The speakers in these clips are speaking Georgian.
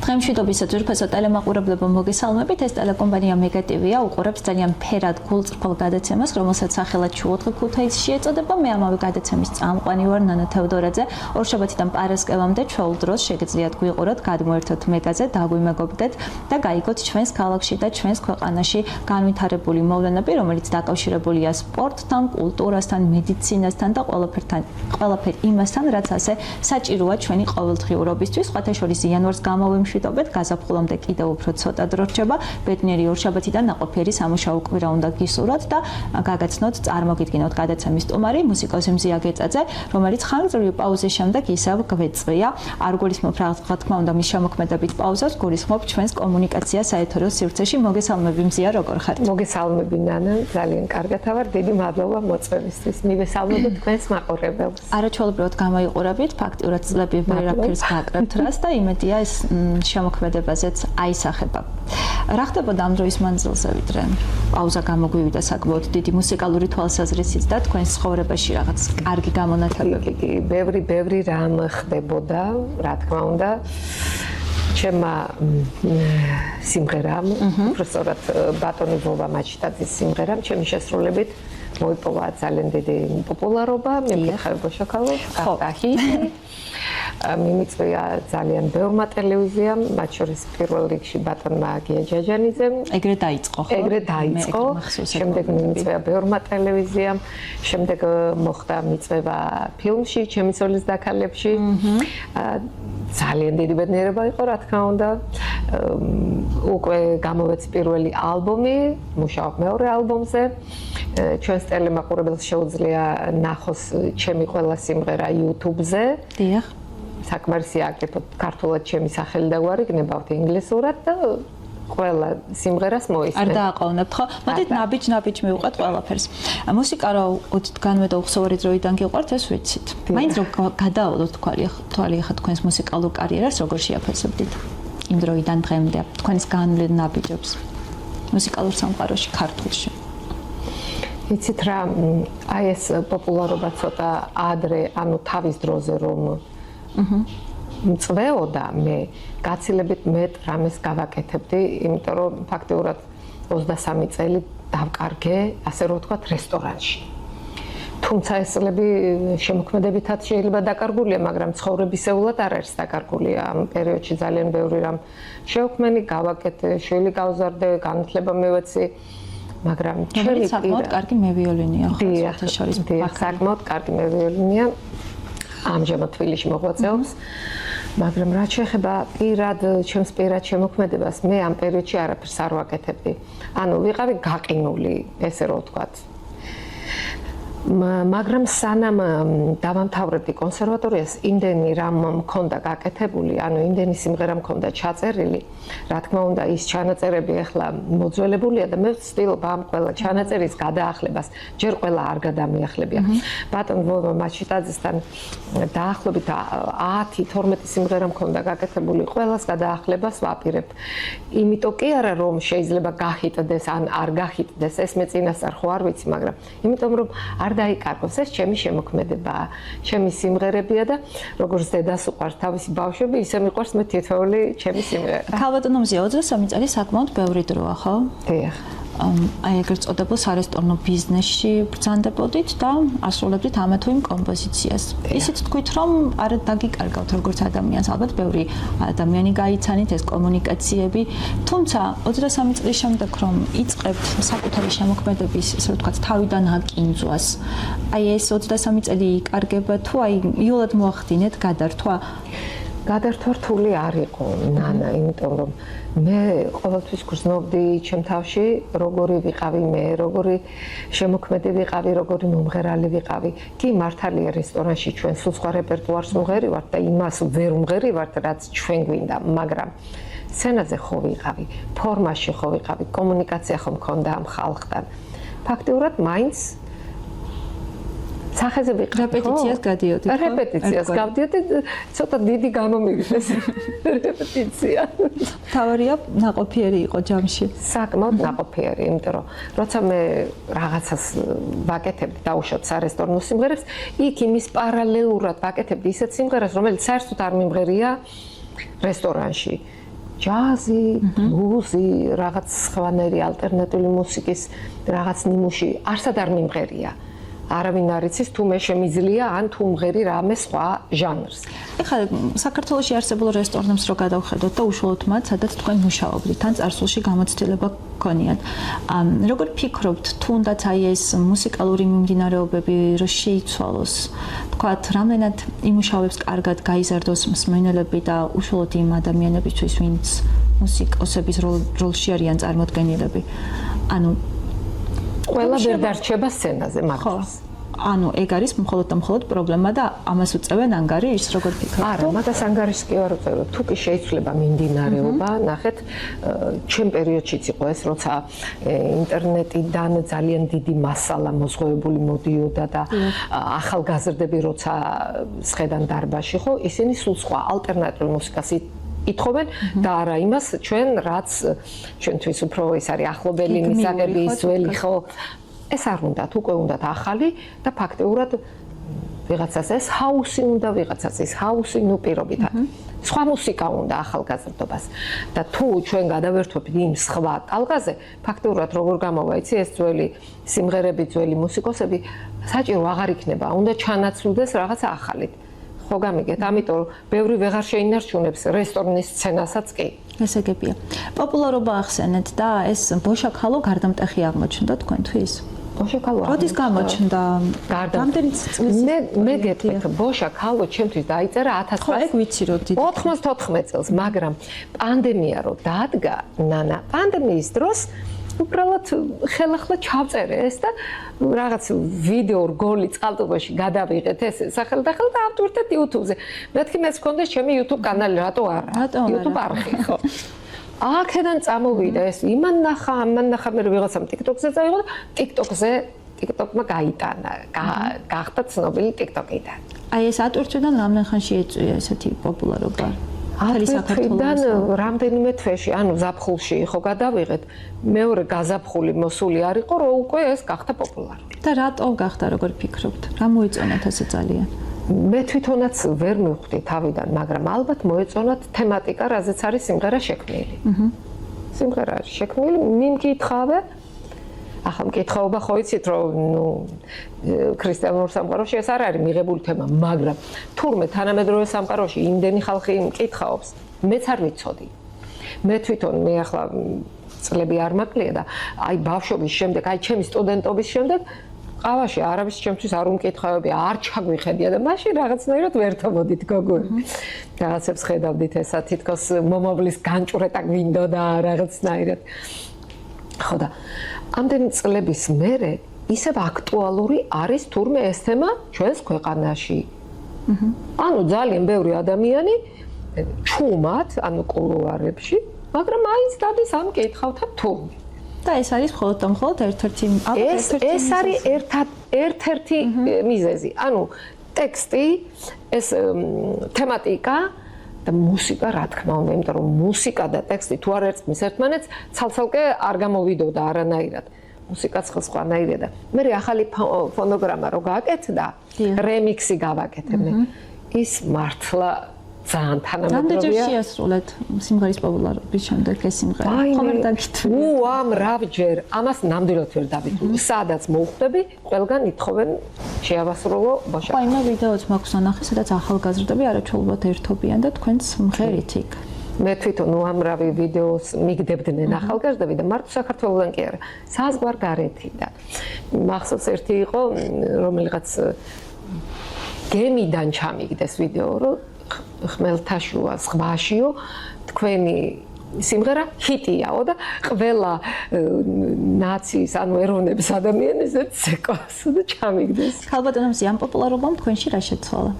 დღემშვიდობის ძვირფასო ტელემაყურებლებო მოგესალმებით. ეს ტელეკომპანია მეგატივია უყურებს ძალიან ფერად გულწრფელ გადაცემას, რომელსაც სახელად ჩუოთხი ქუთაისში ეწოდება. მე ამავე გადაცემის წამყვანი ვარ ნანა თევდორაძე. ორშაბათიდან პარასკევამდე ჩვეულ დროს შეგიძლიათ გვიყუროთ, გადმოერთოთ მეგაზე, დაგვიმეგობრდეთ და გაიგოთ ჩვენს ქალაქში და ჩვენს ქვეყანაში განვითარებული მოვლენები, რომელიც დაკავშირებულია სპორტთან, კულტურასთან, მედიცინასთან და ყველაფერ იმასთან, რაც ასე საჭიროა ჩვენი ყოველდღიურობისთვის. სხვათა შორის იანვარს გამოვიმშვიდობთ, გაზაფხულამდე კიდევ უფრო ცოტა დრო რჩება. ბედნიერი ორშაბათიდან ნაყოფიერი სამუშაო კვირა უნდა გისურვოთ და გაგაცნოთ, წარმოგიდგინოთ გადაცემის სტუმარი მუსიკოსი მზია გეწაძე, რომელიც ხანგრძლივი პაუზის შემდეგ ისევ გვეწვია. არ გულისხმობ რა თქმა უნდა მის შემოქმედებით პაუზას, გულისხმობ ჩვენს კომუნიკაციას საეთერო სივრცეში. მოგესალმები მზია, როგორ ხართ? მოგესალმები ნანა, ძალიან კარგად ვარ. დიდი მადლობა მოწვევისთვის. მივესალმებით თქვენს მაყურებელს. არაჩვეულებრივად გამოიყურებით, ფაქტიურად წლები ვერაფერს გაკრებთ რას და იმედია ეს შემოქმედებაზეც აისახება. რა ხდებოდა ამ დროის მანძილზე, ვიდრე პაუზა გამოგვივიდა საკმაოდ დიდი მუსიკალური თვალსაზრისით და თქვენს ცხოვრებაში რაღაც კარგი გამონათებები? ბევრი რამ ხდებოდა, რა თქმა უნდა. ჩემმა სიმღერამ, უბრალოდ ბატონი ვოვა მაჩიტაძის სიმღერამ, ჩემი შესრულებით მოიპოვა ძალიან დიდი პოპულარობა, მე მიხარებო შოქალო, ხაჰი. მიმიწვია ძალიან ბევრმა ტელევიზიამ, მათ შორის პირველ რიგში ბატონმა გია ჯაჯანიძემ. ეგრე დაიწყო, ხო? ეგრე დაიწყო. შემდეგ მიმიწვია ბევრმა ტელევიზიამ, შემდეგ მოხდა მიწვევა ფილმში, ჩემი სოლის დაქალებში. ძალიან დიდი ბედნიერება იყო, რა თქმა უნდა. უკვე გამოვეც პირველი ალბომი, მუშაობ მეორე ალბომზე. ჩვენს ტელემაყურებელს შეუძლია ნახოს ჩემი ყველა სიმღერა YouTube-ზე. დიახ. საკმარისია აკეთოთ ქართულად ჩემი სახელი და გვარი, გნებავთ ინგლისურად და ყველა სიმღერას მოისმენთ. არ დააყოვნებთ, ხო? მოდით ნაბიჯ მივუყვეთ ყველაფერს. მუსიკა რა ოდითგანვე და უხსოვარი დროიდან გიყვართ, ეს ვიცით. მაინც რომ გადაავალოთ თვალი ახლა თქვენს მუსიკალურ კარიერას, როგორ შეაფასებდით იმ დროიდან დღემდე თქვენს განვლილ ნაბიჯებს მუსიკალურ სამყაროში, ქართულში? იცით რა, აი ეს პოპულარობა ცოტა ადრე, ანუ თავის დროზე რომ მწვეოდა, მე გაცილებით მეტ რამეს გავაკეთებდი, იმიტომ რომ ფაქტიურად 23 წელი დავკარგე, ასე რომ ვთქვათ, რესტორანში. თუმცა ეს წლები შემოქმედებითაც შეიძლება დაკარგულია, მაგრამ ცხოვრებისეულად არ არის დაკარგული. ამ პერიოდში ძალიან ბევრი რამ შევქმენი, გავაკეთე, შვილი გავზარდე, განათლება მივეცი. მაგრამ ჩემი საკმაოდ კარგი მევიოლინია, ხო, სხვათა შორის. საკმაოდ კარგი მევიოლინია. ამჟამად თბილისში მოღვაწეობს. მაგრამ რაც შეეხება ჩემს პირად შემოქმედებას, მე ამ პერიოდში არაფერს არ ვაკეთებდი. ანუ ვიყავი გაყინული, ესე რომ ვთქვათ. მაგრამ სანამ დავამთავრებდი კონსერვატორიას, იმდენი რამ მქონდა გაკეთებული, ანუ იმდენი სიმღერა მქონდა ჩაწერილი, რა თქმა უნდა, ის ჩანაწერები ახლა მოძველებულია და მე ვცდილობ ამ ყველა ჩანაწერის გადაახლებას, ჯერ ყველა არ გადამიახლებია. ბატონ ვოვა მაჩიტაძესთან დაახლოებით 10-12 სიმღერა მქონდა გაკეთებული, ყველას გადაახლებას ვაპირებ. იმიტომ კი არა რომ შეიძლება გახიტდეს ან არ გახიტდეს, ეს მე წინასწარ ხო არ ვიცი, მაგრამ იმიტომ რომ არ დაიკარგოს, ეს ჩემი შემოქმედებაა, ჩემი სიმღერებია და როგორც დედას უყვარს თავისი ბავშვები, ისე მიყვარს მე თითოეული ჩემი სიმღერა. ქალბატონო მზია, 23 წელი საკმაოდ ბევრი დროა, ხო? დიახ. აი ეგრეთ წოდებულ სარესტორნო ბიზნესში ბრძანდებოდით და ასრულებდით ამა თუ იმ კომპოზიციას. ისიც თქვით, რომ არ დაგიკარგავთ როგორც ადამიანს, ალბათ ბევრი ადამიანი გაიცანით ეს კომუნიკაციები, თუმცა 23 წლის შემდეგ რომ იწყებთ საკუთარი შემოქმედების, ესე ვთქვათ, თავიდან აკინძვას, აი ეს 23 წელი იკარგება თუ აი იულად მოახდინეთ გადართვა? გადართვა რთული არ იყო, ნანა, იმიტომ რომ მე ყოველთვის გრძნობდი ჩემ თავში, როგორი ვიყავი მე, როგორი შემოქმედი ვიყავი, როგორი მომღერალი ვიყავი. კი, მართალია რესტორანში ჩვენ სულ სხვა რეპერტუარს ვმღერივართ და იმას ვერ ვმღერივართ, რაც ჩვენ გვინდა, მაგრამ სცენაზე ხო ვიყავი, ფორმაში ხო ვიყავი, კომუნიკაცია ხო მქონდა ამ ხალხთან. ფაქტიურად მაინც სახეზე ვიყავ. რეპეტიციას გადიოდით, ხო? რეპეტიციას გავდიოდი, ცოტა დიდი გამომიგდეს რეპეტიცია. თავარია ნაყოფიერი იყო ჯამში. საკმაოდ ნაყოფიერი, იმიტომ რომ როცა მე რაღაცას ვაკეთებდი, დაუშვათ სარესტორნო სიმღერებს, იქ იმის პარალელურად ვაკეთებდი ისეთ სიმღერას, რომელიც საერთოდ არ მიმღერია რესტორანში. ჯაზი, ბლუზი, რაღაც სხვანაირი ალტერნატიული მუსიკის რაღაც ნიმუში არსად არ მიმღერია. არავინ არ იცის თუ მე შემიძლია ან თუ მღერი რამე სხვა ჟანრს. ეხლა საქართველოში არსებულ რესტორნებს რო გადავხედოთ და უშუალოდ მათ, სადაც თქვენ მუშაობდით, თან წარსულში გამოცდილება გქონიათ. როგორ ფიქრობთ, თუნდაც აი ეს მუსიკალური მიმდინარეობები რო შეიცვალოს, თქვათ, რამდენად იმუშავებს კარგად გაიზარდოს მსმენელები და უშუალოდ იმ ადამიანებისთვის, ვინც მუსიკოსების როლში არიან წარმოდგენილები. ანუ ყველა ვერ დარჩება სცენაზე მართლაც. ანუ ეგ არის მხოლოდ და მხოლოდ პრობლემა და ამას უწევენ ანგარიშს, როგორ ფიქრობთ? არა, მაგას ანგარიშს კი არ უწევთ. თუ კი შეიძლება მიმდინარეობა, ნახეთ, ჩემ პერიოდშიც იყო ეს, როცა ინტერნეტიდან ძალიან დიდი მასალა მოზღვევებული მოდიოდა და ახალგაზრდები როცა სხედან დარბაზში, ხო, ისინი სულ სხვა ალტერნატიულ მუსიკას ითხოვენ და არა იმას ჩვენ რაც ჩვენთვის უფრო ის არის ახლობელი მისაღები ძველი ხო ეს არ უნდათ უკვე უნდათ ახალი და ფაქტიურად ვიღაცას ეს ჰაუსი უნდა ვიღაცას ეს ჰაუსი ნუ პირობითად სხვა მუსიკა უნდა ახალგაზრდობას და თუ ჩვენ გადავერთვებთ იმ სხვა ტალღაზე ფაქტიურად როგორ გამოვა იცი ეს ძველი სიმღერები ძველი მუსიკოსები საჭირო აღარ იქნება უნდა ჩანაცვლდეს რაღაცა ახალით ხო გამიგეთ, ამიტომ ბევრი ვეღარ შეინარჩუნებს რესტორნის სცენასაც კი. ესე გებია. პოპულარობა ახსენეთ და ეს ბოშაქალო გარდამტეხი აღმოჩნდა თქვენთვის? ბოშაქალო. როდის გამოჩნდა? რამდენი წლის? მე გეტყვით, ბოშაქალო ჩემთვის დაიწერა 1000 ხო, ეგ ვიცი რომ 94 წელს, მაგრამ პანდემია რო დადგა, ნანა, პანდემიის დროს უბრალოდ ხელახლა ჩავწერე ეს და რაღაც ვიდეო რგოლი წყალტუბოში გადავიღეთ ეს სახელ და ავტვირთეთ YouTube-ზე. მეთქი მეც მქონდეს ჩემი YouTube კანალი, რატო არა? YouTube არხი ხო. აქედან წამოვიდა ეს იმან ნახა, ამან ნახა მე ვიღაცამ TikTok-ზე წავიღო და TikTok-მა გაიტანა. გახდა ცნობილი TikTok-იდან. აი ეს ატვირთვიდან რამდენ ხანში ეწვია ესეთი პოპულარობა? ატვირთვიდან რამდენიმე თვეში, ანუ ზაფხულში ხო გადავიღეთ. მეორე გაზაფხული მოსული არ იყო, რომ უკვე ეს გახდა პოპულარული. და რატო გახდა, როგორ ფიქრობთ? რა მოიწონათ ესე ძალიან? მე თვითონაც ვერ მივხვდი თავიდან, მაგრამ ალბათ მოეწონათ თემატიკა, რაზეც არის სიმღერა შექმნილი. სიმღერა შექმნილი, მიმკითხავე. ახლა მკითხაობა ხო იცით, რომ ნუ ქრისტიანულ სამყაროში ეს არ არის მიღებული თემა, მაგრამ თურმე თანამედროვე სამყაროში იმდენი ხალხი მკითხაობს, მეც არ ვიცოდი. მე თვითონ მე ახლა წლები არ მაკლია და აი ბავშვობის შემდეგ, აი ჩემი სტუდენტობის შემდეგ ყავაში არავის ჩემთვის არ უმკითხავები, არ ჩაგვიხედია და მაშინ რაღაცნაირად ვერ თამოდით გოგოები. რაღაცებს ხედავდით ესა თითქოს მომავლის განჭვრეტა გვინდოდა რაღაცნაირად. ხო და ამდენი წლების მერე ისევ აქტუალური არის თურმე ეს თემა ჩვენს ქვეყანაში. ანუ ძალიან ბევრი ადამიანი ჩუმად, ანუ კულუარებში, მაგრამ აიც დადის ამ კითხავთან თურმე. და ეს არის მხოლოდ და მხოლოდ ერთ-ერთი ეს არის ერთ-ერთი მიზეზი. ანუ ტექსტი, ეს თემატიკა და მუსიკა, რა თქმა უნდა, იმიტომ რომ მუსიკა და ტექსტი თუ არ ერწყმის ერთმანეთს, ცალ-ცალკე არ გამოვიდოდა არანაირად. მუსიკაც სხვანაირია და მე ახალი ფონოგრამა რო გააკეთდა, რემიქსი გავაკეთე მე. ის მართლა ძალიან თანამედროვეა. რამდენჯერ შეასრულეთ სიმღერის პოპულარობის შემდეგ ეს სიმღერა? ხომ დაგითვლი? უამრავჯერ, ამას ნამდვილად ვერ დავიტოვე. სადაც მოვხვდები, ყველგან ითხოვენ შეავასრულო ბოშაქალო. აი, მე ვიდეოც მაქვს ნახე, სადაც ახალგაზრდები არაჩვეულებად ერთობიან და თქვენს მღერით იქ. მე თვითონ უამრავი ვიდეოს მიგდებდნენ ახალგაზრდები და მარტო საქართველოსდან კი არა, საზღვარგარეთიდან. მახსოვს ერთი იყო, რომელიღაც გემიდან ჩამიგდეს ვიდეო, რომ ხმელთაშუა ზღვაშიო თქვენი სიმღერა ჰიტიაო და ყველა ნაციის ანუ ეროვნების ადამიანს ეცეკოს და ჩამიგდეს. ქალბატონო მზი ამ პოპულარობამ თქვენში რა შეცვალა?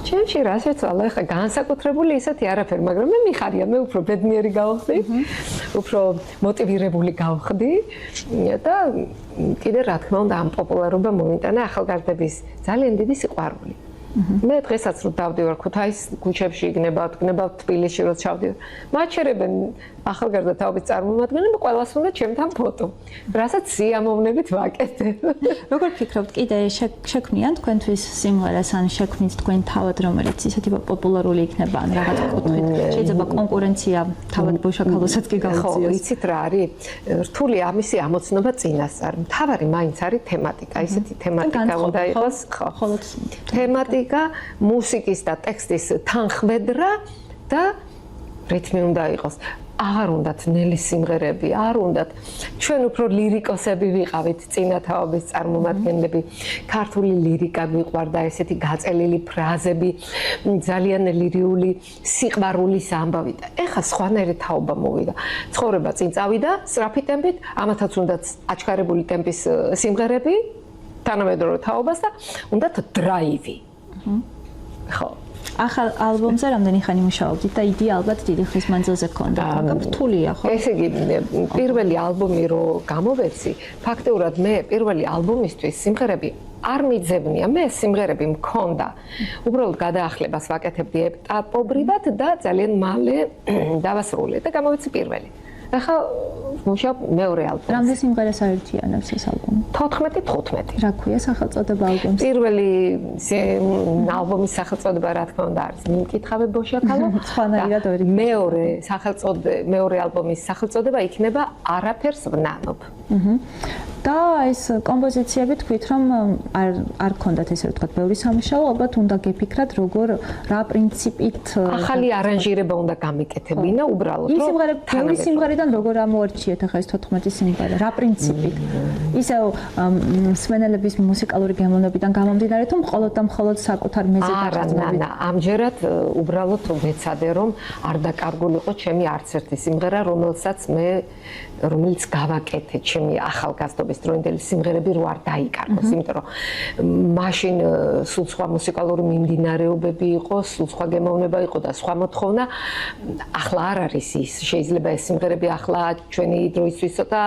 ჩემში რა შეცვალა? ეხლა განსაკუთრებული ისეთი არაფერი, მაგრამ მე მიხარია, მე უფრო ბედნიერი გავხდი, უფრო მოტივირებული გავხდი და კიდე რა თქმა უნდა ამ პოპულარობა მომიტანა ახალგაზრდების ძალიან დიდი სიყვარული. მე დღესაც რო დავდივარ ქუთაისის ქუჩებში გნებავთ თბილისში რო ჩავდივარ მაჩერებენ ახალგაზრდა თაობის წარმომადგენლები ყველას უნდა ჩემთან ფოტო რასაც სიამოვნებით ვაკეთებ როგორ ფიქრობთ კიდე შექმნიან თქვენთვის სიმღერას ან შექმნით თქვენ თავად რომელიც ისეთი პოპულარული იქნება ან რაღაც კუთხით შეიძლება კონკურენცია თავად ბოშაქალოსაც კი გავუწიოს ხო იცით რა არის რთული ამისი ამოცნობა წინასწარ მთავარი მაინც არის თემატიკა ისეთი თემატიკა უნდა იყოს ხო თემატიკა მუსიკის და ტექსტის თანხმედრა და რითმი უნდა იყოს არ უნდათ ნელი სიმღერები არ უნდათ ჩვენ უფრო ლირიკოსები ვიყავით წინათაობის წარმომადგენლები ქართული ლირიკა გვიყვარდა ესეთი გაწელილი ფრაზები ძალიან ლირიული სიყვარულის ამბავი და ეხა სხვანაირი თაობა მოვიდა ცხოვრება წინ წავიდა სწრაფი ტემპით ამათაც უნდათ აჩქარებული ტემპის სიმღერები თანამედროვე თაობას და უნდათ დრაივი ხო ახალ ალბომზე რამდენი ხანი მუშაობდით და იდეა ალბათ დიდი ხნის მანძილზე გქონდა. რთულია ხო? ესე იგი პირველი ალბომი რო გამოვეცი, ფაქტიურად მე პირველი ალბომისთვის სიმღერები არ მიძებნია. მე სიმღერები მქონდა. უბრალოდ გადაახლებას ვაკეთებდი ეტაპობრივად და ძალიან მალე დავასრულე და გამოვეცი პირველი. ახლა მუშაობ მეორე ალბომზე. რამდენი სიმღერას აერთიანებს ეს ალბომი? 14-15. რა ქვია სახელწოდება ალბომის? პირველი ალბომის სახელწოდება რა თქმა უნდა არის მიმკითხავე ბოშაქალო. სხვანაირად ორი. მეორე ალბომის სახელწოდება იქნება არაფერს ვნანობ. და ეს კომპოზიციები თქვით რომ არ გქონდათ ესე ვთქვათ ბევრი სამუშაო, ალბათ უნდა გეფიქრათ როგორ რა პრინციპით ახალი არანჟირება უნდა გამიკეთებინა უბრალოდ რომ ბევრი სიმღერიდან როგორ ამოარჩიეთ ახლა ეს 14 სიმღერა რა პრინციპით ისევ მსმენელების მუსიკალური გემოვნებიდან გამომდინარე თუ მხოლოდ და მხოლოდ საკუთარ მეზეთ არა ამჯერად უბრალოდ ვეცადე რომ არ დაკარგულიყო ჩემი არც ერთი სიმღერა რომელიც გავაკეთე ჩემი ახალგაზრდობის დროინდელი სიმღერები რო არ დაიკარგოს, იმიტომ რომ მაშინ სულ სხვა მუსიკალური მიმდინარეობები იყო, სულ სხვა გემოვნება იყო და სხვა მოთხოვნა. ახლა არ არის ის, შეიძლება ეს სიმღერები ახლა ჩვენი დროისთვის ცოტა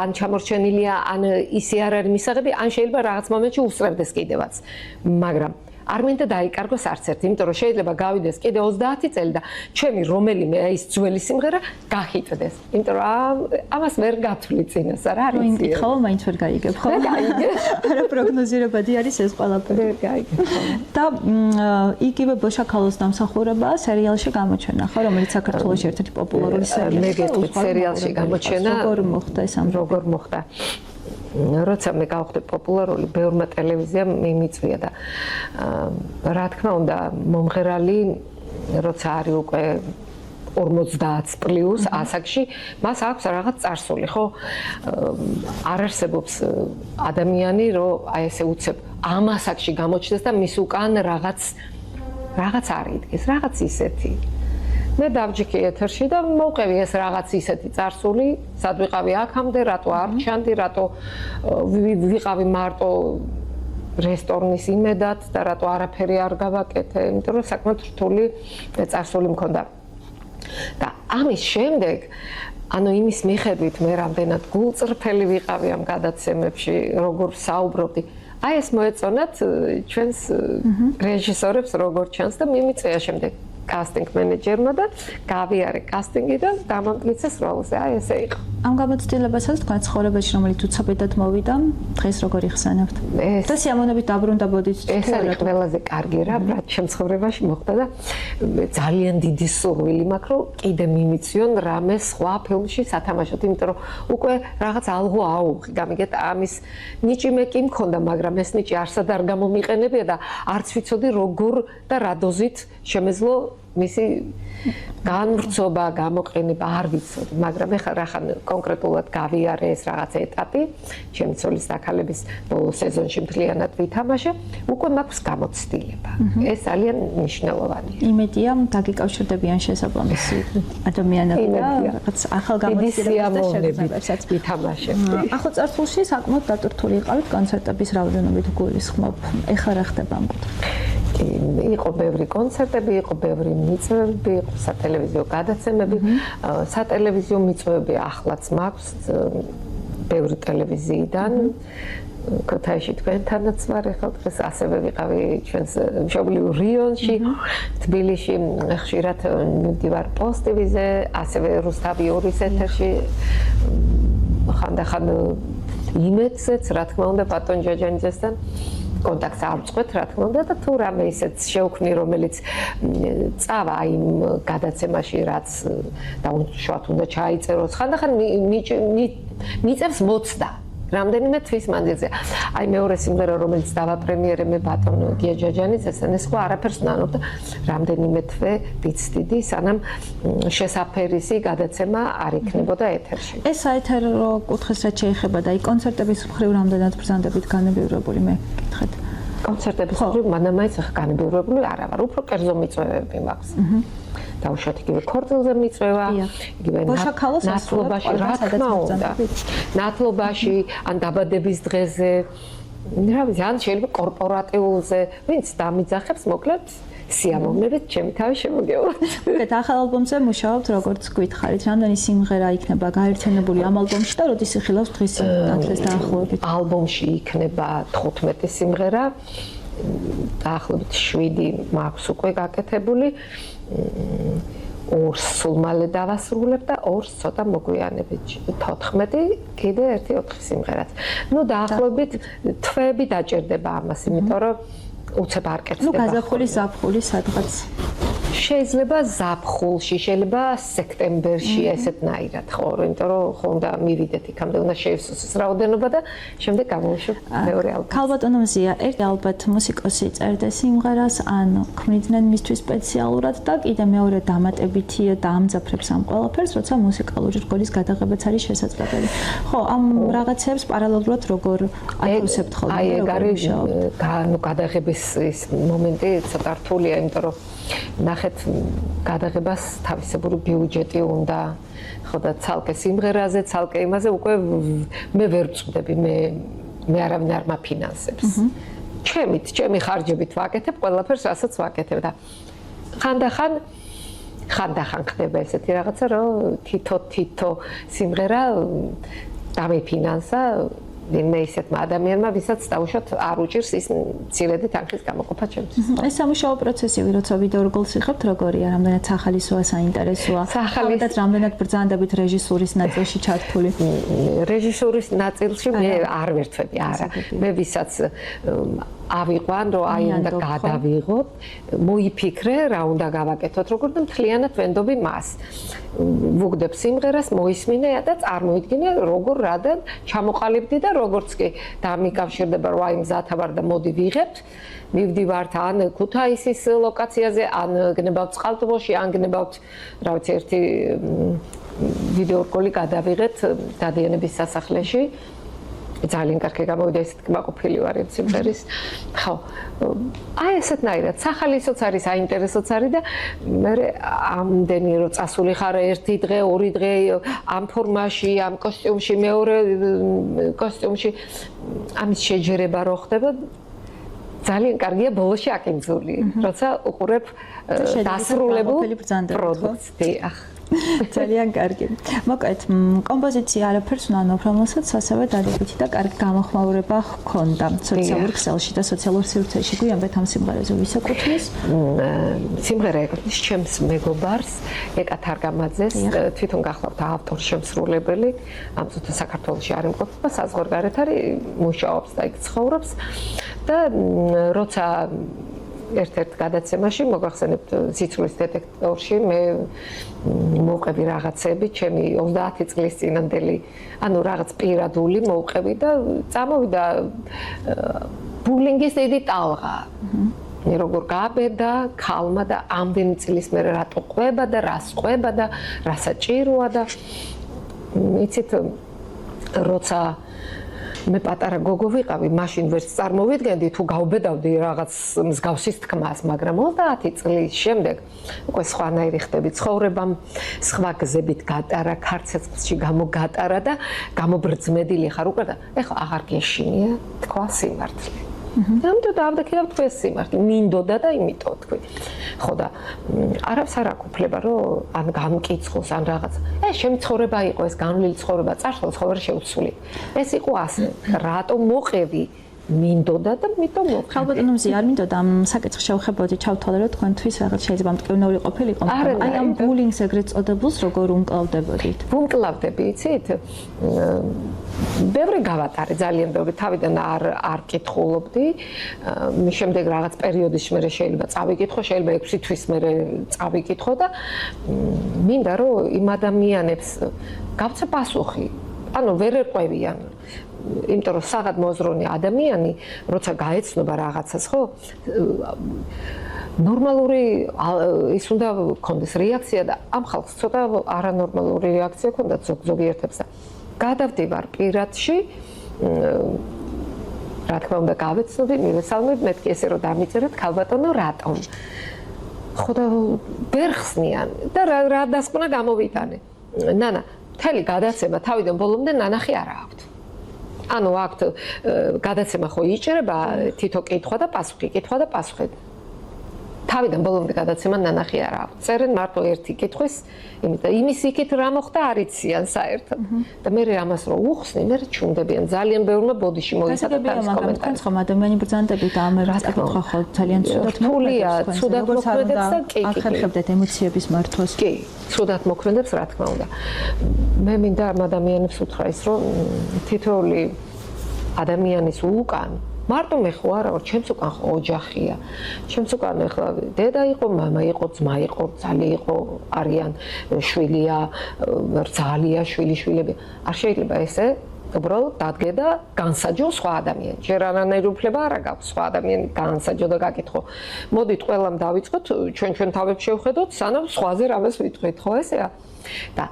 ან ჩამორჩენილია, ან ისე არ არის მისაღები, ან შეიძლება რაღაც მომენტში უსწრებდეს კიდევაც. მაგრამ არ მინდა დაიკარგოს არც ერთი, იმიტომ რომ შეიძლება გავიდეს კიდე 30 წელი და ჩემი რომელიმე ის ძველი სიმღერა გახიტდეს. იმიტომ რომ ამას ვერ გათვლი წინას, რა არის? რომ იმკითხავ, მაინც ვერ გაიგებ, ხო? გაიგებ. არა პროგნოზირებადი არის ეს ყველაფერი. ვერ გაიგებ. და იგივე ბოშაქალოს დამსახურება სერიალში გამოჩენა, ხო, რომელიც საქართველოში ერთ-ერთი პოპულარული სერიალია. მე გეტყვით სერიალში გამოჩენა. როგორ მოხდა ეს ამბავი? როგორ მოხდა? როცა მე გავხდე პოპულარული, ბევრმა ტელევიზიამ მიმიწვია და რა თქმა უნდა, მომღერალი როცა არის უკვე 50 პლუს ასაკში, მას აქვს რაღაც წარსული, ხო? არ არსებობს ადამიანი, რომ აი ესე უცებ ამ ასაკში გამოჩნდეს და მის უკან რაღაც არ იდგეს, რაღაც ისეთი. მე დავჯიქი ეთერში და მოვყევი ეს რაღაც ისეთი წარსული, სად ვიყავი აქამდე, რატო არ ჩანდი, რატო ვიყავი მარტო რესტორნის იმედად და რატო არაფერი არ გავაკეთე, იმიტომ რომ საკმაოდ რთული წარსული მქონდა. და ამის შემდეგ, ანუ იმის მიხედვით მე რამდენად გულწრფელი ვიყავი ამ გადაცემებში, როგორ საუბრობდი, აი ეს მოეწონათ ჩვენს რეჟისორებს როგორ ჩანს და მიმიწვია შემდეგ casting manager-მა და გავიარე casting-იდან დამამტკიცეს როლზე. აი ესე იყო. ამ გამოცდილებასაც თქვენ ცხოვრებაში რომელიც უცებედად მოვიდა, დღეს როგორ იხსენებთ? და სიამოვნებით დაბრუნდებოდით. ეს არის ყველაზე კარგი რა, რაც ჩემ ცხოვრებაში მოხდა და ძალიან დიდი სურვილი მაქვს, რომ კიდე მიმიწვიონ რამე სხვა ფილმში სათამაშოდ, იმიტომ რომ უკვე რაღაც ალღო აუღი, გამიგეთ, ამის ნიჭი მე კი მქონდა, მაგრამ ეს ნიჭი არსად არ გამომიყენებია და არც ვიცოდი როგორ და რა დოზით შემეძლო მისი განვრცობა, გამოყენება არ ვიცოდი, მაგრამ ეხლა რახან კონკრეტულად გავიარე ეს რაღაც ეტაპი, ჩემი ცოლის დაქალების ბოლო სეზონში მთლიანად ვითამაშე, უკვე მაქვს გამოცდილება. ეს ძალიან მნიშვნელოვანია. იმედია დაგიკავშირდებიან შესაბამისი ადამიანები და რაღაც ახალ გამოცდილებებს და შეგრძნებებსაც ვითამაშებ. ახლა წარსულში საკმაოდ დატვირთული იყავით კონცერტების რაოდენობით გულისხმობ. ეხლა რა ხდება ამ კუთხით? იყო ბევრი კონცერტები, იყო ბევრი მიწვევები, იყო სატელევიზიო გადაცემები. სატელევიზიო მიწვევები ახლაც მაქვს ბევრი ტელევიზიიდან. ქუთაისში თქვენთანაც ვარ ახლა დღეს ასევე ვიყავი ჩვენს მშობლიურ რიონში თბილისში ხშირად მივდივარ პოსტივიზე ასევე რუსთავი 2-ის ეთერში ხანდახან იმედზეც რა თქმა უნდა ბატონ ჯაჯანიძესთან კონტაქტს არ ვწყვეთ რა თქმა უნდა და თუ რამე ისეთ შევქმნი რომელიც წავა იმ გადაცემაში რაც დაუშვათ უნდა ჩაიწეროს ხანდახან მიწევს მოცდა რამდენიმე თვის მანძილზე. აი მეორე სიმღერა რომელიც დავაპრემიერე მე ბატონ გია ჯაჯანიძესთან ეს ხო არაფერს ნანობ და რამდენიმე თვე დიცდიდი სანამ შესაფერისი გადაცემა არ იქნებოდა ეთერში. ეს საეთერო კუთხეს რაც შეეხება და აი კონცერტების მხრივ რამდენად ბრძანდებით განებივრებული მე გითხეთ. კონცერტების მხრივ მანამაიც ახლა განებივრებული არა ვარ, უფრო კერძო მიწვევები მაქვს. დაუშვათ იგივე ქორწილზე მიწვევა, იგივე ნათლობაში რა თქმა უნდა. ნათლობაში ან დაბადების დღეზე, რა ვიცი, ან შეიძლება კორპორატიულზე, ვინც დამიძახებს, მოკლედ სიამოვნებით ჩემი თავი შემოგეულოთ. უკეთ ახალ ალბომზე მუშაობთ, როგორც გითხარით, რამდენი სიმღერა იქნება გაერთიანებული ამ ალბომში და როდის იხილავს დღის დათლეს დაახლოებით? ალბომში იქნება 15 სიმღერა. დაახლოებით 7 მაქვს უკვე გაკეთებული. 2 სულ მალე დავასრულებ და 2 ცოტა მოგვიანებით 14 კიდე 1-4 სიმღერაც. ნუ დაახლოებით თვეები დაჭირდება ამას, იმიტომ რომ უცებ არ კეთდება. ნუ გაზაფხული, ზაფხული სადღაც შეიძლება ზაფხულში, შეიძლება სექტემბერში ესეთნაირად, ხო, იმიტომ რომ ხო უნდა მივიდეთ იქამდე, უნდა შეივსოს რაოდენობა და შემდეგ გამოვიშვებ მეორე ალბომს. ქალბატონო მზია, ერთ ალბათ მუსიკოსი წერდა სიმღერას, ან ქმნიდნენ მისთვის სპეციალურად და კიდე მეორე დამატებითი დაამძაფრებს ამ ყველაფერს, როცა მუსიკალური რგოლის გადაღებაც არის შესაძლებელი. ხო, ამ რაღაცებს პარალელურად როგორ ათვისებთ ხოლმე? აი, ეგ არის გადაღების ის მომენტი ცოტა რთულია, იმიტომ რომ ნახეთ გადაღებას თავისებური ბიუჯეტი უნდა ხო და ცალკე სიმღერაზე, ცალკე იმაზე უკვე მე ვერ ვწვდები, მე არავინ არ მაფინანსებს. ჩემი ხარჯებით ვაკეთებ ყველაფერს, რასაც ვაკეთებ და ხანდახან ხდება ესეთი რაღაცა, რომ თითო სიმღერა დამიფინანსა ვინმე ისეთმა ადამიანმა, ვისაც დაუშვათ არ უჭირს ის მცირედი თანხის გამოყოფა ჩემთვის. ეს სამუშაო პროცესივი, როცა ვიდეო რგოლს იღებთ, როგორია? რამდენად სახალისოა, საინტერესოა? ხალხად რამდენად ბრძანდებით რეჟისურის ნაწილში ჩართული? რეჟისურის ნაწილში მე არ ვერთვები, არა. მე ვისაც ავიყვან, რომ აი უნდა გადავიღოთ, მოიფიქრე, რა უნდა გავაკეთოთ, როგორ და მთლიანად ვენდობი მას. ვუგდებ სიმღერას, მოისმინე და წარმოიდგინე, როგორ რა და ჩამოყალიბდი და როგორც კი დამიკავშირდება, რომ აი მზათა ვარ და მოდი ვიღებთ, მივდივართ ან ქუთაისის ლოკაციაზე, ან გნებავთ წყალტუბოში, ან გნებავთ, რა ვიცი, ერთი ვიდეო რგოლი გადავიღეთ დადიანების სასახლეში. ძალიან კარგი გამოვიდა ესეთ კმაყოფილი ვარ იმ სიმღერის. ხო, აი ესეთნაირად სახალისოც არის, საინტერესოც არის და მე ამდენი რომ წასული ხარ ერთი დღე, ორი დღე ამ ფორმაში, ამ კოსტიუმში, მეორე კოსტიუმში ამის შეჯერება რო ხდება ძალიან კარგია ბოლოში აკინძული, როცა უყურებ დასრულებულ პროდუქტს. დიახ. ძალიან კარგი. მოკლედ, კომპოზიცია არაფერს უნანობ, რომელსაც ასევე დადებითი და კარგი გამოხმაურება ჰქონდა სოციალურ ქსელში და სოციალურ სივრცეში. გვიანბეთ ამ სიმღერაზე ვისაკუთვნის? სიმღერა ეკუთვნის ჩემს მეგობარს, ეკა თარგამაძეს, თვითონ გახლავთ ავტორ-შემსრულებელი, ამ წუთი საქართველოში არ იმყოფება, საზღვარგარეთ არის, მუშაობს და იქ ცხოვრობს და როცა ერთ-ერთ გადაცემაში მოგახსენებთ სიცრუის დეტექტორში მე მოვყევი რაღაცები ჩემი 30 წლის წინანდელი ანუ რაღაც პირადული მოვყევი და წამოვიდა ბულინგის დიდი ტალღა მე როგორ გააბედა ქალმა და ამდენი წლის მერე რატო ყვება და რას ყვება და რა საჭიროა და იცით როცა მე პატარა გოგო ვიყავი, მაშინ ვერც წარმოვიდგენდი თუ გავბედავდი რაღაც მსგავსის თქმას, მაგრამ 30 წლის შემდეგ უკვე სხვანაირი ხდები ცხოვრებამ, სხვა გზებით გატარა, ქარცეცხლში გამოგატარა და გამობრძმედილი ხარ უკვე და ეხლა აღარ გეშინია თქვა სიმართლე. ამიტომ დავდექილავ თქვენს სიმართლე, მინდოდა და იმიტომ თქვი. ხო და არაფერს არ აქვს უფლება რომ ან გამკიცხოს ან რაღაც. ეს ჩემი ცხოვრება იყო, ეს განვლილი ცხოვრება, წარსულს ხო ვერ შეუცვლი. ეს იყო ასე, რატომ მოყევი? მინდოდა და მიტომ მოყევი. ხალბატონო მზი არ მინდოდა ამ საკითხს შევხებოდი, ჩავთვალე რომ თქვენთვის რაღაც შეიძლება მტკივნეული ყოფილიყო, მაგრამ აი ამ ბულინგს ეგრეთ წოდებულს როგორ უმკლავდებოდით? ვუმკლავდები, იცით? ბევრი გავატარე, ძალიან ბევრი, თავიდან არ კითხულობდი. მის შემდეგ რაღაც პერიოდის მერე შეიძლება წავიკითხო, შეიძლება 6 თვის მერე წავიკითხო და მინდა რომ იმ ადამიანებს გავცე პასუხი. ანუ ვერ ერყვევიან. იმიტომ რომ საღად მოზრუნე ადამიანი, როცა გაეცნობა რაღაცას, ხო? ნორმალური ის უნდა კონდეს რეაქცია და ამ ხალხს ცოტა არანორმალური რეაქცია ქონდა ზოგიერთებს და გადავდივარ პირადში რა თქმა უნდა გავეცნობდი, მივესალმებ, მეთქი ესე რომ დამიწერეთ ქალბატონო რატომ? ხო და ვერ ხსნიან და რა დასკვნა გამოვიტანე. ნანა, მთელი გადაცემა თავიდან ბოლომდე ნანახი არა აქვს. ანუ აქ გადაცემა ხო იჭრება თითო კითხვა და პასუხი, კითხვა და პასუხი. თავიდან ბოლომდე გადაცემა ნანახი არ აქვს. წერენ მარტო ერთი კითხვის, იმიტომ იმის იქით რა მოხდა არ იციან საერთოდ. და მე ამას რო უხსნი, მე ჩუნდებიან ძალიან ბევრმა ბოდიში მოიცადა თავის კომენტარი. თქვენ ხომ ადამიანი ბრძანდებით და ამ ერთ აკითხვა ხო ძალიან ცუდად მოქმედებს, ცუდად მოქმედებს და კი, ახერხებდეთ ემოციების მართვას. კი, ცუდად მოქმედებს, რა თქმა უნდა. მე მინდა ამ ადამიანებს უთხრა ის, რომ თითოეული ადამიანის უკან მარტო მე ხო არა, ჩემს უკან ხო ოჯახია. ჩემს უკან ახლა დედა იყო, მამა იყო, ძმა იყო, ძალი იყო, არიან შვილია, რძალია, შვილიშვილები. არ შეიძლება ესე უბრალოდ დადგე და განსაჯო სხვა ადამიანი. ჯერ არანაირი უფლება არ აქვს სხვა ადამიანი განსაჯო და გაკითხო. მოდით ყველამ დავიწყოთ, ჩვენ თავებს შევხედოთ, სანამ სხვაზე რამეს ვიტყვით, ხო ესეა? და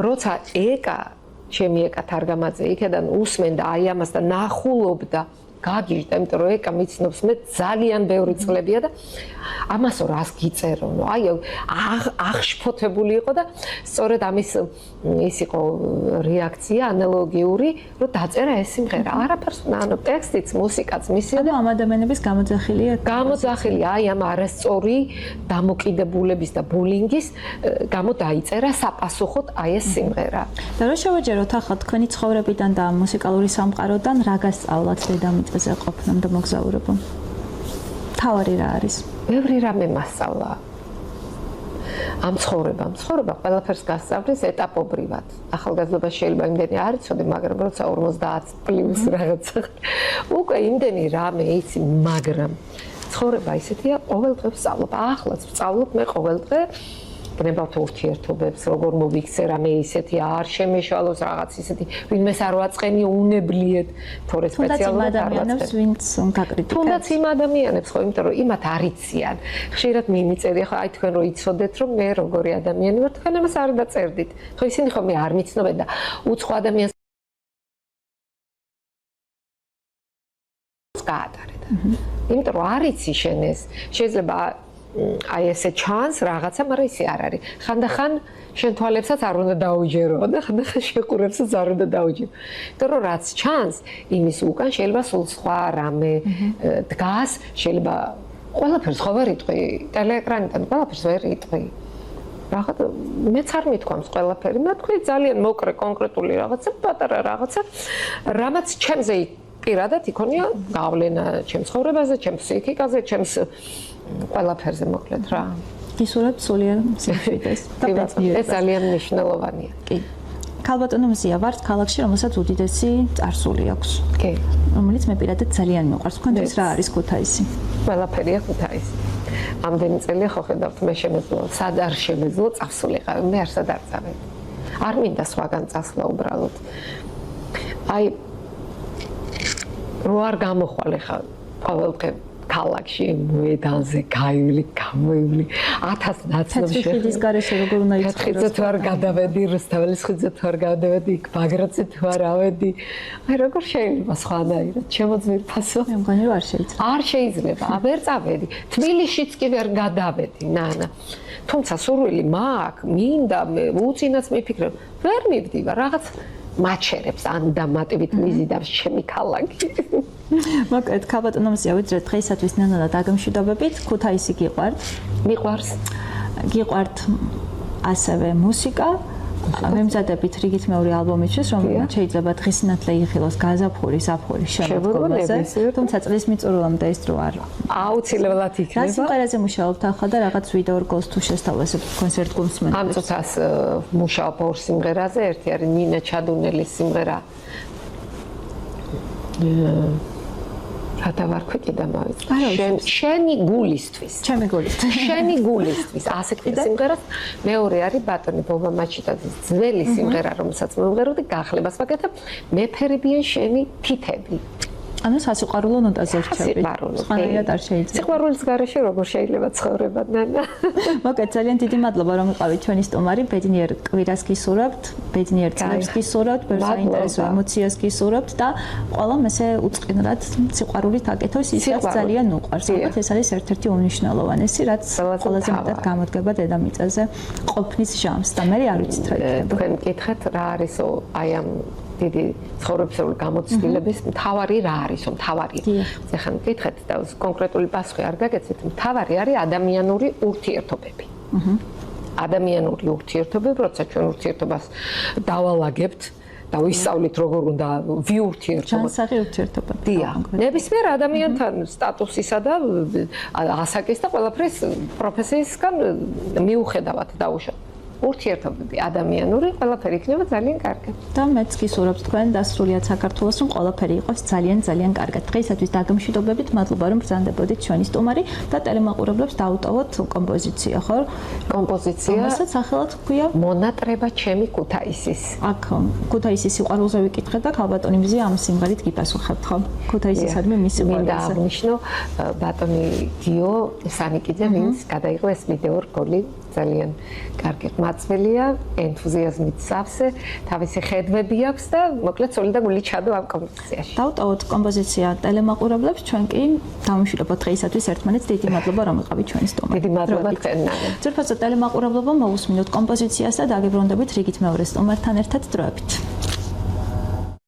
როცა ჩემი ეკა თარგამაძე იქიდან უსმენდა აი ამას და ნახულობდა გაგიჟდა, იმიტომ რომ ეკა მიცნობს მე ძალიან ბევრი წლებია და ამასო რას გიწერო, აი აღშფოთებული იყო და სწორედ ამის ის იყო რეაქცია ანალოგიური, რომ დაწერა ეს სიმღერა, არაფერს, ანუ ტექსტიც, მუსიკაც მისია და ამ ადამიანების გამოძახილია აი ამ არასწორი დამოკიდებულების და ბულინგის გამო დაიწერა საპასუხოდ აი ეს სიმღერა. და რა შევაჯეროთ ახლა თქვენი ცხოვრებიდან და მუსიკალური სამყაროდან რა გასწავლათ დედამიწაზე ყოფნამ და მოგზაურობამ? თავარი რა არის? ბევრი რამე მასწავლა. ამ ცხოვრება ყველაფერს გასწავლის ეტაპობრივად. ახალგაზრდობაში შეიძლება იმდენი არ იცოდი, მაგრამ როცა 50 პლუს რაღაცა უკვე იმდენი რამე იცი, მაგრამ ცხოვრება ისეთია, ყოველ დღე ვსწავლობ. ახლაც ვსწავლობ მე ყოველ დღე გნებავთ ურთიერთობებს, როგორ მოვიქცე რამე ისეთი, არ შემეშალოს რაღაც ისეთი, ვინმეს არ ვაწყენი უნებლიეთ, თორე სპეციალურად არ ადამიანებს, ვინც გაკრიტიკებს. თუნდაც იმ ადამიანებს ხო, იმიტომ რომ იმათ არ იციან. ხშირად მიმიწევდი, ხო, აი თქვენ რო იცოდეთ, რომ მე როგორი ადამიანი ვარ, თქვენ ამას არ დაწერდით. ხო, ისინი ხომ მე არ მიცნობენ და უცხო ადამიანს გაატარეთ. იმიტომ რომ არ იცი შენ ეს, შეიძლება აი ესე ჩანს რაღაცა, მაგრამ ისე არ არის. ხანდახან შენ თვალებსაც არ უნდა დაუჯერო და ხანდახან შეყურებსაც არ უნდა დაუჯერო. იმიტომ რომ რაც ჩანს, იმის უკან შეიძლება სულ სხვა რამე დგას, შეიძლება ყველაფერს ხო ვერ იტყვი, ტელეეკრანიდან ყველაფერს ვერ იტყვი. რაღაც მეც არ მithქვამს ყველაფერი, მეთქვი ძალიან მოკრე კონკრეტული რაღაცა, პატარა რაღაცა, რამაც ჩემზე პირადად იქონია გავლენა ჩემს ცხოვრებაზე, ჩემს ფსიქიკაზე, ჩემს ყველაფერზე მოკლედ რა. გისურვებთ სულიერ სიმშვიდეს და ბედნიერებას. ეს ძალიან მნიშვნელოვანია. კი. ქალბატონო მზია ვართ ქალაქში, რომელსაც უდიდესი წარსული აქვს. კი. რომელიც მე პირადად ძალიან მიყვარს. თქვენთვის რა არის ქუთაისი? ყველაფერია ქუთაისი. ამდენი წელია ხო ხედავთ, მე შემეძლო, სად არ შემეძლო წავსულიყავი, მე არსად არ წავედი. არ მინდა სხვაგან წასვლა უბრალოდ. აი რო არ გამოხვალე ხა ყოველდღე ქალაქში მოედანზე გაივლი, გამოივლი 1000 ნაცნობს ხიდის გარეშე როგორ უნდა იყოს? ხიდზე თუ არ გადავედი, რუსთაველის ხიდზე თუ არ გადავედი, ბაგრატზე თუ არ ავედი, აი როგორ შეიძლება სხვანაირად? ჩემო ძვირფასო. მე მგონი რომ არ შეიძლება. არ შეიძლება, ვერ წავედი. თბილისშიც კი ვერ გადავედი, ნანა. თუმცა სურვილი მაქვს, მინდა, მე უწინაც მიფიქრებ, ვერ მივდივარ, რაღაც მაჩერებს ან და მატივით მიზიდავს ჩემი ქალაქი. მოკეთ ქალბატონომზია ვიძრეთ დღეისათვის ნანალა დაგემშვიდობებით ქუთაისი მიყვარს გიყვართ ასევე მუსიკა მემზადებით რიგით მეორე ალბომისთვის რომელიც შეიძლება დღისნათლე იხილოს გაზაფხული ზაფხულის შემოდგომაზე თუმცა წლის მიწურულამდე ის დრო არ აუცილებლად იქნება რა სიმღერაზე მუშაობთ ახლა და რაღაც ვიდეო რგოლს თუ შესთავაზებთ კონცერტ გუნდს მე ამ წუთას მუშაობ ორ სიმღერაზე ერთი არის ნინა ჩადუნელის სიმღერა გადავარქვი კიდე მოვიწყე შენი გულისთვის ჩემი გულისთვის შენი გულისთვის ასე ქვია სიმღერას მეორე არის ბატონი ბობა მაჩიტაძის ძველი სიმღერა რომელსაც მომღეროდი გახლებას ვაკეთებ მეფერებიან შენი თითები ანუ სასიყვარულო ნოტაზე ვჩები სხვანაირად არ შეიძლება სიყვარულის გარეშე როგორ შეიძლება ცხოვრება ნანა მოკეთ ძალიან დიდი მადლობა რომ იყავით ჩვენი სტუმარი ბედნიერ კვირას გისურვებთ ბედნიერ წლებს გისურვებთ ბევრ საინტერესო ემოციას გისურვებთ და ყველა მესე უწყინრად სიყვარულით აკეთოს ის რაც ძალიან უყვარს ალბათ ეს არის ერთ-ერთი უნიშნელოვანესი რაც ყველაზე მეტად გამოდგება დედამიწაზე ყოფნის ჟამს და მე არ ვიცით რა იქნება თქვენ მკითხეთ რა არისო აი ამ დიდი ცხოვრებისეული გამოცდილების მთავარი რა არისო მთავარი ეხლა მკითხეთ და კონკრეტული პასუხი არ გაგეცეთ მთავარი არის ადამიანური ურთიერთობები ადამიანური ურთიერთობები როცა ჩვენ ურთიერთობას დავალაგებთ და ვისწავლით როგორ უნდა ვიურთიერთობთ ჯანსაღი ურთიერთობები დიახ ნებისმიერ ადამიანთან სტატუსისა და ასაკის და ყველაფრის პროფესიისგან მიუხედავად დაუშვათ ურთიერთობები ადამიანური ყველაფერი იქნება ძალიან კარგი. და მეც გისურვებთ თქვენ დასრულიად საქართველოს რომ ყველაფერი იყოს ძალიან კარგად. დღეისათვის დაგემშვიდობებით, მადლობა რომ ბრძანდებოდით ჩვენი სტუმარი და ტელემაყურებლებს დაუტოვოთ კომპოზიცია, ხო? კომპოზიცია. რომელსაც სახელად ჰქვია მონატრება ჩემი ქუთაისის. აქ ქუთაისის სიყვარულზე ვიკითხეთ და ქალბატონი მზია ამ სიმღერით გიპასუხებთ, ხო? ქუთაისისადმი მის სიყვარულზე. მინდა აღნიშნო ბატონი გიო სანიკიძე, ვინც გადაიღო ეს ვიდეო რგოლი ძალიან კარგი მაწველია, ენთუზიაზმით სავსე, თავისი ხედვები აქვს და მოკლედ სული და გული ჩადო ამ კომპოზიციაში. დავტოვოთ კომპოზიცია ტელემაყურებლებს, ჩვენ კი დავიმშვიდობოთ დღეისათვის ერთმანეთს. დიდი მადლობა რომ იყავით ჩვენი სტუმარი. დიდი მადლობა თქვენთან. ძვირფასო ტელემაყურებლებმა მოусმინოთ კომპოზიციას და დაგიბრუნდებით რიგით მეორე სტუმართან ერთად დროებით.